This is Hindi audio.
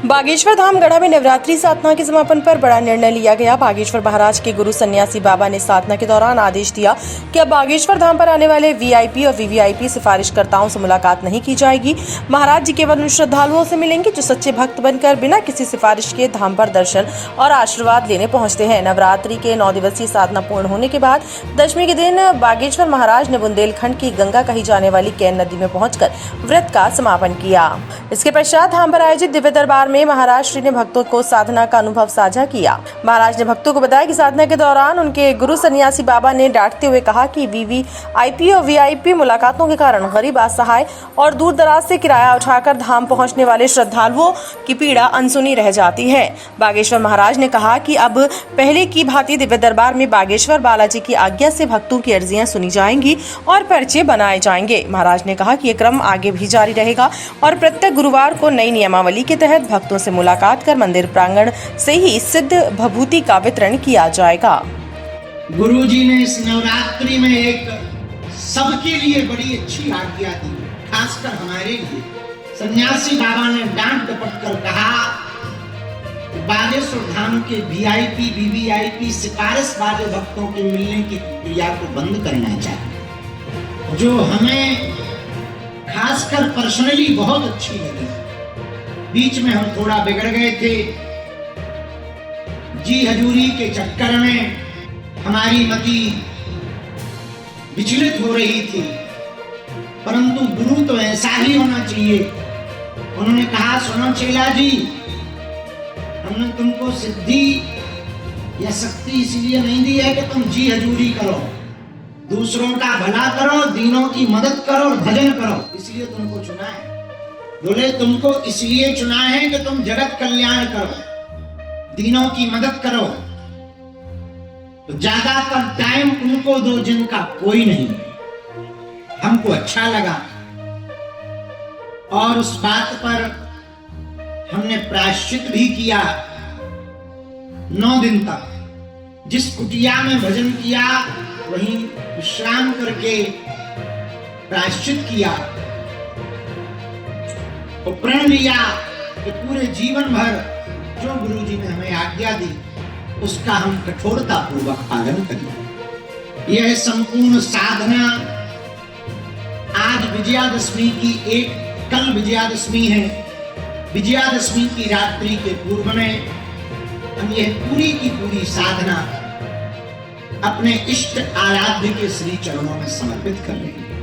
बागेश्वर धाम गढ़ा में नवरात्रि साधना के समापन पर बड़ा निर्णय लिया गया। बागेश्वर महाराज के गुरु सन्यासी बाबा ने साधना के दौरान आदेश दिया कि अब बागेश्वर धाम पर आने वाले वीआईपी और वीवीआईपी सिफारिशकर्ताओं से मुलाकात नहीं की जाएगी। महाराज जी केवल उन श्रद्धालुओं से मिलेंगे जो सच्चे भक्त बनकर बिना किसी सिफारिश के धाम पर दर्शन और आशीर्वाद लेने पहुंचते हैं। नवरात्रि के 9 दिवसीय साधना पूर्ण होने के बाद दशमी के दिन बागेश्वर महाराज ने बुंदेलखंड की गंगा कही जाने वाली कैन नदी में पहुंचकर व्रत का समापन किया। इसके पश्चात धाम पर आयोजित दिव्य दरबार में महाराज श्री ने भक्तों को साधना का अनुभव साझा किया। महाराज ने भक्तों को बताया कि साधना के दौरान उनके गुरु सन्यासी बाबा ने डांटते हुए कहा कि वीवीआईपी और वीआईपी मुलाकातों के कारण गरीब, असहाय और दूर दराज से किराया उठाकर धाम पहुंचने वाले श्रद्धालुओं की पीड़ा अनसुनी रह जाती है। बागेश्वर महाराज ने कहा कि अब पहले की भांति दिव्य दरबार में बागेश्वर बालाजी की आज्ञा से भक्तों की अर्जियां सुनी जाएंगी और पर्चे बनाए जाएंगे। महाराज ने कहा कि ये क्रम आगे भी जारी रहेगा और प्रत्येक गुरुवार को नई नियमावली के तहत भक्तों से मुलाकात कर मंदिर प्रांगण से ही सिद्ध भभूति का वितरण किया जाएगा। गुरुजी ने इस नवरात्रि में एक सबके लिए बड़ी अच्छी आज्ञा दी, खासकर हमारे लिए। सन्यासी बाबा ने डांट डपट कर कहा बागेश्वर धाम के वीआईपी वीवीआईपी सिफारिश वाले भक्तों के मिलने की क्रिया को बंद करना चाहिए, जो हमें खासकर पर्सनली बहुत अच्छी लगी। बीच में हम थोड़ा बिगड़ गए थे, जी हजूरी के चक्कर में हमारी मति विचलित हो रही थी, परंतु गुरु तो ऐसा ही होना चाहिए। उन्होंने कहा, सुनो चेला जी, हमने तुमको सिद्धि या शक्ति इसलिए नहीं दी है कि तुम जी हजूरी करो, दूसरों का भला करो, दीनों की मदद करो और भजन करो, इसलिए तुमको चुना है। बोले तुमको इसलिए चुना है कि तुम जगत कल्याण करो, दीनों की मदद करो, तो ज्यादातर टाइम उनको दो जिनका कोई नहीं। हमको अच्छा लगा और उस बात पर हमने प्रायश्चित भी किया। 9 दिन तक जिस कुटिया में भजन किया वहीं विश्राम करके प्रायश्चित किया और प्रण लिया कि पूरे जीवन भर जो गुरुजी ने हमें आज्ञा दी उसका हम कठोरता पूर्वक पालन करें। यह संपूर्ण साधना आज विजयादशमी की कल विजयादशमी है। विजयादशमी की रात्रि के पूर्व में हम यह पूरी की पूरी साधना अपने इष्ट आराध्य के श्री चरणों में समर्पित कर रहे हैं।